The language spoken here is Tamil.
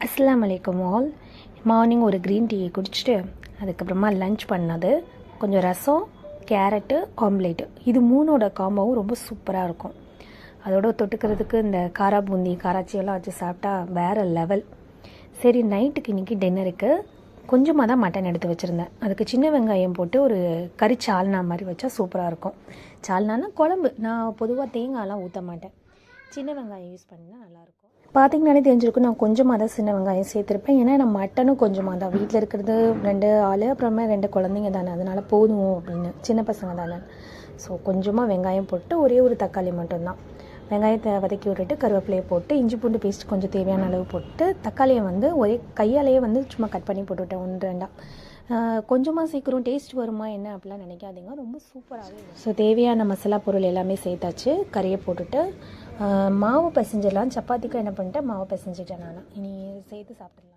அஸ்ஸலாமு அலைக்கும் ஆல். மார்னிங் ஒரு க்ரீன் டீயை குடிச்சிட்டு அதுக்கப்புறமா லன்ச் பண்ணது, கொஞ்சம் ரசம், கேரட்டு, ஆம்லேட்டு, இது மூணோட காம்போவும் ரொம்ப சூப்பராக இருக்கும். அதோட தொட்டுக்கிறதுக்கு இந்த காரா பூந்தி காராச்சியெல்லாம் வச்சு சாப்பிட்டா வேறு லெவல். சரி, நைட்டுக்கு இன்றைக்கி டின்னருக்கு கொஞ்சமாக தான் மட்டன் எடுத்து வச்சுருந்தேன். அதுக்கு சின்ன வெங்காயம் போட்டு ஒரு கறி சால்னா மாதிரி வச்சா சூப்பராக இருக்கும். சால்னானா குழம்பு. நான் பொதுவாக தேங்காயெலாம் ஊற்ற மாட்டேன், சின்ன வெங்காயம் யூஸ் பண்ணினா நல்லாயிருக்கும். பார்த்திங்கனாலே தெரிஞ்சிருக்கும், நான் கொஞ்சமாக தான் சின்ன வெங்காயம் சேர்த்துருப்பேன். ஏன்னா நான் மட்டனும் கொஞ்சமாக தான், வீட்டில் இருக்கிறது 2 ஆள், அப்புறமே 2 குழந்தைங்க தானே, அதனால் போதும் அப்படின்னு, சின்ன பசங்க தானே. ஸோ கொஞ்சமாக வெங்காயம் போட்டு ஒரே ஒரு தக்காளி மட்டும்தான், வெங்காயத்தை வதக்கி விட்டுட்டு கருவேப்பிலையை போட்டு இஞ்சி பூண்டு பேஸ்ட் கொஞ்சம் தேவையான அளவு போட்டு தக்காளியை ஒரே கையாலேயே சும்மா கட் பண்ணி போட்டுவிட்டேன் 1-2. கொஞ்சமாக சீக்கிரம் டேஸ்ட் வருமா என்ன அப்படிலாம் நினைக்காதீங்க, ரொம்ப சூப்பராகவே இருக்கும். ஸோ தேவையான மசாலா பொருள் எல்லாமே சேர்த்தாச்சு. கறியை போட்டுட்டு மாவு பிசைஞ்சிடலாம். சப்பாத்திக்கு என்ன பண்ணிட்டேன், மாவு பிசைஞ்சிட்டேன் நான். இனி சேர்த்து சாப்பிட்றேன்.